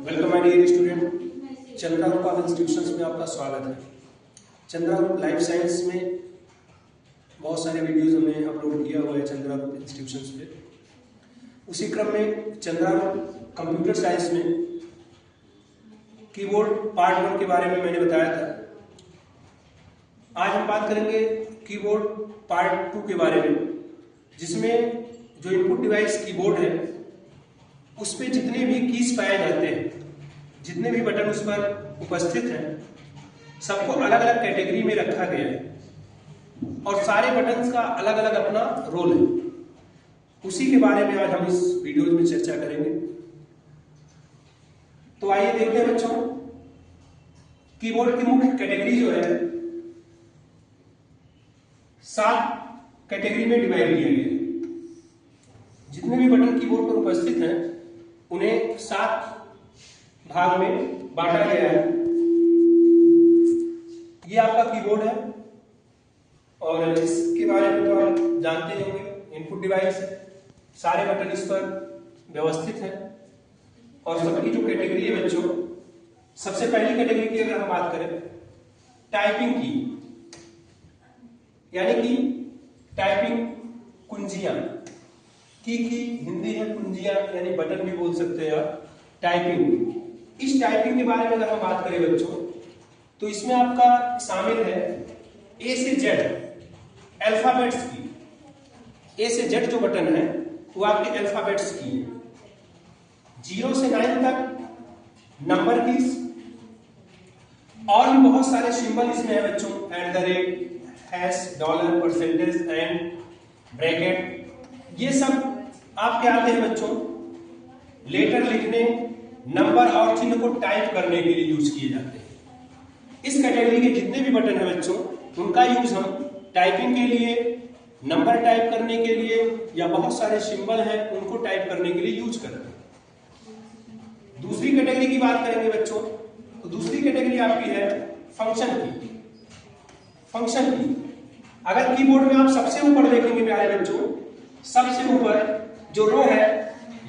Welcome my dear student, Chandra group of institutions में आपका स्वागत है। चंद्रा ग्रुप लाइफ साइंस में बहुत सारे वीडियोज हमने अपलोड किया हुआ है चंद्रा ग्रुप इंस्टीट्यूशंस पे। उसी क्रम में चंद्रा ग्रुप कंप्यूटर साइंस में कीबोर्ड पार्ट 1 के बारे में मैंने बताया था। आज हम बात करेंगे कीबोर्ड पार्ट 2 के बारे में, जिसमें जो इनपुट डिवाइस कीबोर्ड है उस पे जितने भी कीज पाए जाते हैं, जितने भी बटन उस पर उपस्थित हैं, सबको अलग अलग कैटेगरी में रखा गया है और सारे बटन्स का अलग अलग अपना रोल है। उसी के बारे में आज हम इस वीडियो में चर्चा करेंगे। तो आइए देखते हैं बच्चों, कीबोर्ड की मुख्य कैटेगरी जो है 7 कैटेगरी में डिवाइड किया गया है। जितने भी बटन कीबोर्ड पर उपस्थित हैं उन्हें 7 भाग में बांटा गया है। ये आपका कीबोर्ड है और इसके बारे में तो आप जानते होंगे, इनपुट डिवाइस है, सारे बटन इस पर व्यवस्थित हैं और सबकी जो कैटेगरी है बच्चों, सबसे पहली कैटेगरी की अगर हम बात करें टाइपिंग की, यानी कि टाइपिंग कुंजियां की हिंदी है कुंजियां, यानी बटन भी बोल सकते हैं आप। टाइपिंग, इस टाइपिंग के बारे में अगर हम बात करें बच्चों, तो इसमें आपका शामिल है ए से जेड अल्फाबेट्स की। ए से जेड जो बटन है वो आपके अल्फाबेट्स की है। 0 से 9 तक नंबर कीज और भी बहुत सारे सिंबल इसमें है बच्चों, @ hash, dollar, percentage and bracket, ये सब आपके आते हैं बच्चों लेटर लिखने, नंबर और चिन्ह को टाइप करने के लिए यूज किए जाते हैं। इस कैटेगरी के जितने भी बटन हैं बच्चों, उनका यूज हम टाइपिंग के लिए, नंबर टाइप करने के लिए या बहुत सारे सिंबल हैं उनको टाइप करने के लिए यूज करते हैं। दूसरी कैटेगरी की बात करेंगे बच्चों, तो दूसरी कैटेगरी आपकी है फंक्शन की। फंक्शन की अगर कीबोर्ड में आप सबसे ऊपर देखेंगे प्यारे बच्चों, सबसे ऊपर जो रो है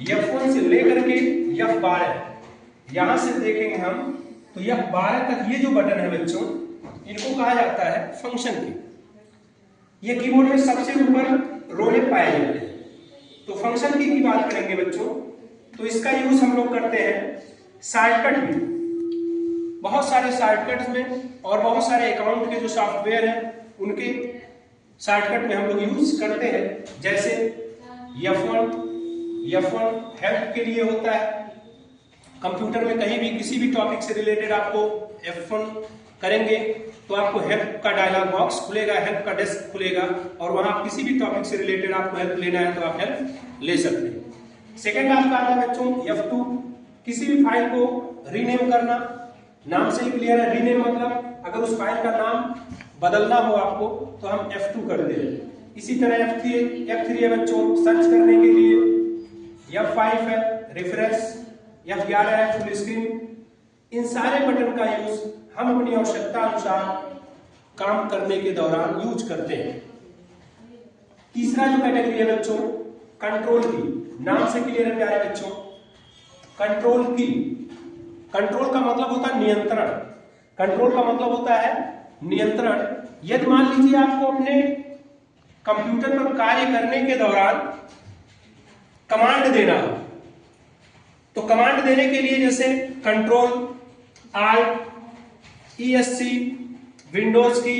F1 से लेकर के F12, यहां से देखेंगे हम तो F12 तक ये जो बटन है बच्चों, इनको कहा जाता है फंक्शन की। ये कीबोर्ड में सबसे ऊपर रो में पाए जाते हैं। तो फंक्शन की बात करेंगे बच्चों, तो इसका यूज हम लोग करते हैं शॉर्टकट में, बहुत सारे शॉर्टकट्स में और बहुत सारे अकाउंट के जो सॉफ्टवेयर हैं उनके शॉर्टकट में हम लोग यूज करते हैं। जैसे F1 हेल्प के लिए होता है। कंप्यूटर में कहीं भी किसी भी टॉपिक से रिलेटेड आपको F1 करेंगे तो आपको हेल्प का डायलॉग बॉक्स खुलेगा, हेल्प का डेस्क खुलेगा और वहां आप किसी भी टॉपिक से रिलेटेड आपको हेल्प लेना है तो आप हेल्प ले सकते हैं। सेकंड आपका आता है बच्चों F2, किसी भी फाइल को रीनेम करना। नाम से ही क्लियर है, रीनेम मतलब अगर उस फाइल का नाम बदलना हो आपको तो हम F2 करते हैं। इसी तरह F3 है बच्चों सर्च करने के लिए, F5 है रेफरेंस, F11 है फुल स्क्रीन। इन सारे बटन का यूज हम अपनी आवश्यकता अनुसार काम करने के दौरान यूज करते हैं। तीसरा जो कैटेगरी है बच्चों कंट्रोल की, नाम से क्लियर है प्यारे बच्चों, कंट्रोल की। कंट्रोल का मतलब होता है नियंत्रण, कंट्रोल का मतलब होता है नियंत्रण। यदि मान लीजिए आपको अपने कंप्यूटर पर कार्य करने के दौरान कमांड देना हो, तो कमांड देने के लिए जैसे कंट्रोल Alt, ESC, विंडोज की,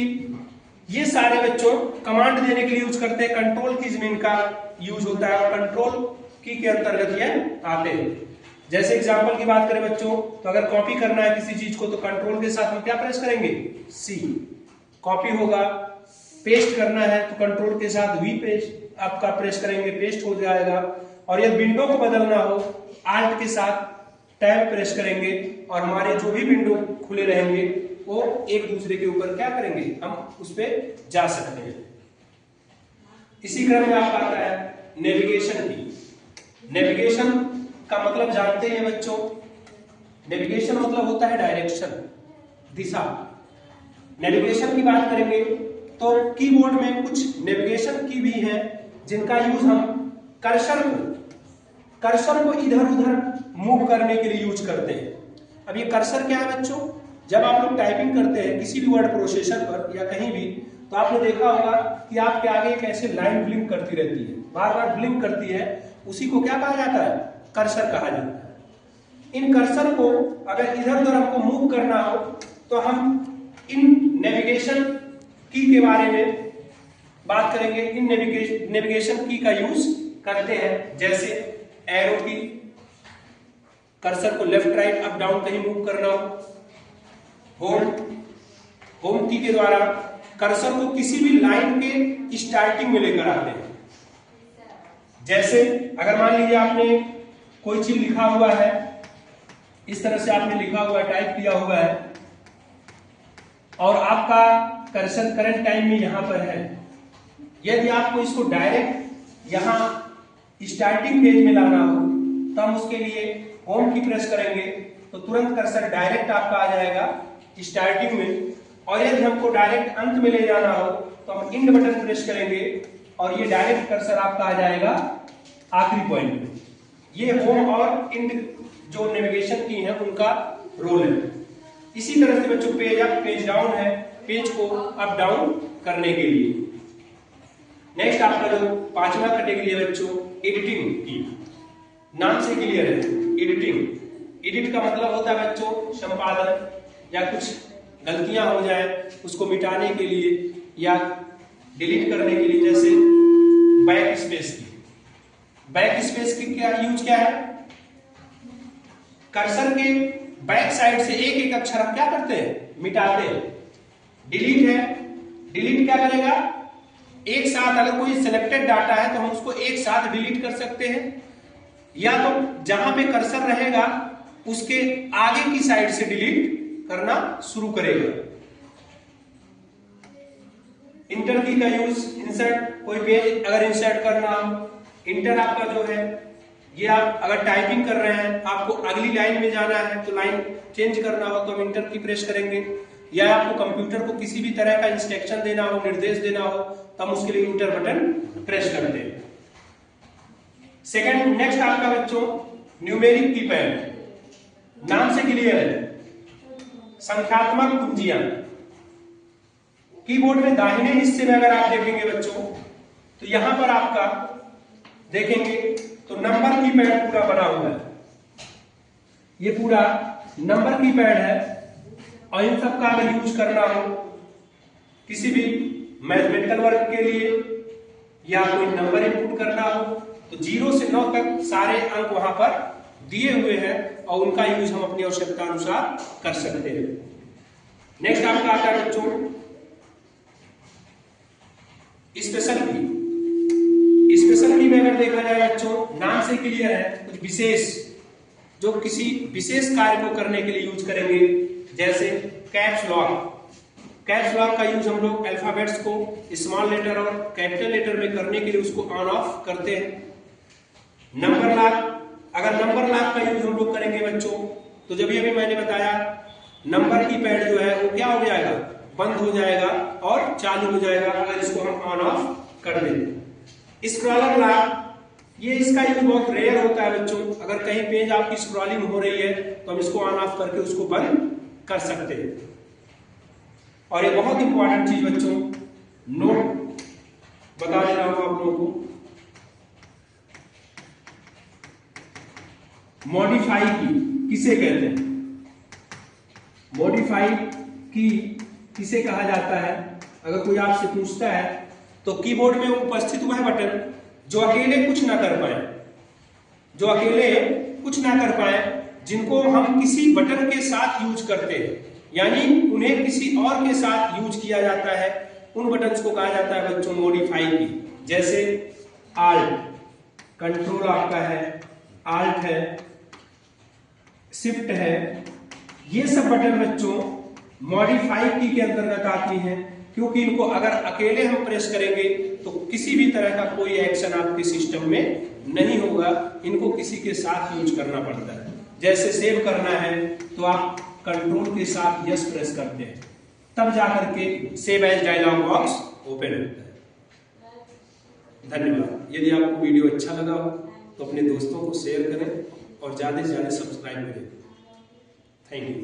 ये सारे बच्चों कमांड देने के लिए यूज करते हैं। कंट्रोल कीज में इनका यूज होता है और कंट्रोल की के अंतर्गत ये आते हैं। जैसे एग्जांपल की बात करें बच्चों, तो अगर कॉपी करना है किसी चीज को तो कंट्रोल के साथ हम क्या प्रेस करेंगे, C, कॉपी होगा। पेस्ट करना है तो कंट्रोल के साथ V पेस्ट आपका प्रेस करेंगे, पेस्ट हो जाएगा। और यदि विंडो को बदलना हो Alt के साथ टैब प्रेस करेंगे और हमारे जो भी विंडो खुले रहेंगे वो एक दूसरे के ऊपर क्या करेंगे, हम उस पर जा सकते हैं। इसी क्रम में आपका आता है नेविगेशन की। नेविगेशन का मतलब जानते हैं बच्चों, नेविगेशन मतलब होता है डायरेक्शन, दिशा। नेविगेशन की बात करेंगे तो कीबोर्ड में कुछ नेविगेशन की भी है जिनका यूज हम कर्सर कर्सर को इधर उधर मूव करने के लिए यूज करते हैं। अब ये कर्सर क्या है बच्चों, जब आप लोग टाइपिंग करते हैं किसी भी वर्ड प्रोसेसर पर या कहीं भी, तो आपने देखा होगा कि आपके आगे एक ऐसे लाइन ब्लिंक करती रहती है, बार बार ब्लिंक करती है, उसी को क्या कहा जाता है, कर्सर कहा जाता है। इन कर्सर को अगर इधर उधर हमको मूव करना हो तो हम इन नेविगेशन की के बारे में बात करेंगे। इन नेविगेशन की का यूज करते हैं, जैसे एरो की, कर्सर को लेफ्ट राइट अप डाउन कहीं मूव करना हो, होम की के द्वारा कर्सर को किसी भी लाइन के स्टार्टिंग में लेकर आते हैं। जैसे अगर मान लीजिए आपने कोई चीज लिखा हुआ है, इस तरह से आपने लिखा हुआ है, टाइप किया हुआ है, और आपका कर्सर करंट टाइम में यहां पर है। यदि आपको इसको डायरेक्ट यहां स्टार्टिंग पेज में लाना हो तो हम उसके लिए होम की प्रेस करेंगे तो तुरंत कर्सर डायरेक्ट आपका आ जाएगा स्टार्टिंग में। और यदि हमको डायरेक्ट अंत में ले जाना हो तो हम इंड बटन प्रेस करेंगे और ये डायरेक्ट कर्सर आपका आ जाएगा आखिरी पॉइंट में। ये होम और इंड जो नेविगेशन की है उनका रोल है। इसी तरह से बच्चों पेज अप पेज डाउन है, पेज को अप डाउन करने के लिए। नेक्स्ट आपका जो पांचवा कैटेगरी है बच्चों, एडिटिंग की। नाम से क्लियर है, एडिटिंग। एडिट का मतलब होता है बच्चों संपादन, या कुछ गलतियां हो जाए उसको मिटाने के लिए या डिलीट करने के लिए। जैसे बैक स्पेस की, बैक स्पेस की क्या यूज क्या है, कर्सर के बैक साइड से एक एक अक्षर हम क्या करते हैं, मिटाते हैं। डिलीट है, डिलीट क्या करेगा, एक साथ अगर कोई सिलेक्टेड डाटा है तो हम उसको एक साथ डिलीट कर सकते हैं, या तो जहां पे कर्सर रहेगा उसके आगे की साइड से डिलीट करना शुरू करेगा। इंटर की का यूज, इंसर्ट, कोई पेज अगर इंसर्ट करना हो, इंटर आपका जो है ये आप अगर टाइपिंग कर रहे हैं, आपको अगली लाइन में जाना है तो लाइन चेंज करना हो तो हम इंटर की प्रेस करेंगे, या आपको कंप्यूटर को किसी भी तरह का इंस्ट्रक्शन देना हो, निर्देश देना हो तो हम उसके लिए इंटर बटन प्रेस करते हैं। सेकंड, नेक्स्ट आपका बच्चों न्यूमेरिक कीपैड। नाम से क्लियर है, संख्यात्मक कुंजियां। कीबोर्ड में दाहिने हिस्से में अगर आप देखेंगे बच्चों तो यहां पर आपका देखेंगे तो नंबर कीपैड पूरा बना हुआ है। ये पूरा नंबर कीपैड है, और इन सब का अगर यूज करना हो किसी भी मैथमेटिकल वर्क के लिए या कोई नंबर इनपुट करना हो तो 0 से 9 तक सारे अंक वहां पर दिए हुए हैं और उनका यूज हम अपनी आवश्यकता अनुसार कर सकते हैं। नेक्स्ट आपका आता है बच्चों स्पेशल की। स्पेशल की में अगर देखा जाए बच्चों, नाम से क्लियर है, कुछ विशेष जो किसी विशेष कार्य को करने के लिए यूज करेंगे। जैसे कैप्स लॉक, कैप्स लॉक का यूज हम लोग अल्फाबेट्स को स्मॉल लेटर और कैपिटल लेटर में करने के लिए उसको ऑन ऑफ करते हैं। नंबर लॉक, अगर नंबर लॉक का यूज हम लोग करेंगे बच्चों तो जब अभी मैंने बताया नंबर की पैड जो है वो क्या हो जाएगा, बंद हो जाएगा और चालू हो जाएगा अगर इसको हम ऑन ऑफ कर दें। स्क्रॉलर लॉक, ये इसका यूज बहुत रेयर होता है बच्चों। अगर कहीं पेज आपकी स्क्रॉलिंग हो रही है तो हम इसको ऑन ऑफ करके उसको बंद कर सकते हैं। और ये बहुत इंपॉर्टेंट चीज बच्चों, नोट बता दे रहा हूं आप लोगों को, मॉडिफाई की किसे कहते हैं, मॉडिफाई की किसे कहा जाता है। अगर कोई आपसे पूछता है तो कीबोर्ड में उपस्थित वह बटन जो अकेले कुछ ना कर पाए, जो अकेले कुछ ना कर पाए, जिनको हम किसी बटन के साथ यूज करते हैं, यानी उन्हें किसी और के साथ यूज किया जाता है, उन बटन्स को कहा जाता है बच्चों मॉडिफाई की। जैसे आल्ट, कंट्रोल आपका है, आल्ट है, शिफ्ट है, ये सब बटन बच्चों मॉडिफाई की के अंतर्गत आती हैं, क्योंकि इनको अगर अकेले हम प्रेस करेंगे तो किसी भी तरह का कोई एक्शन आपके सिस्टम में नहीं होगा, इनको किसी के साथ यूज करना पड़ता है। जैसे सेव करना है तो आप कंट्रोल के साथ यस प्रेस करते हैं, तब जाकर के save as dialog box open होता है। धन्यवाद। यदि आपको वीडियो अच्छा लगा हो तो अपने दोस्तों को शेयर करें और ज़्यादा से ज़्यादा सब्सक्राइब करें। Thank you.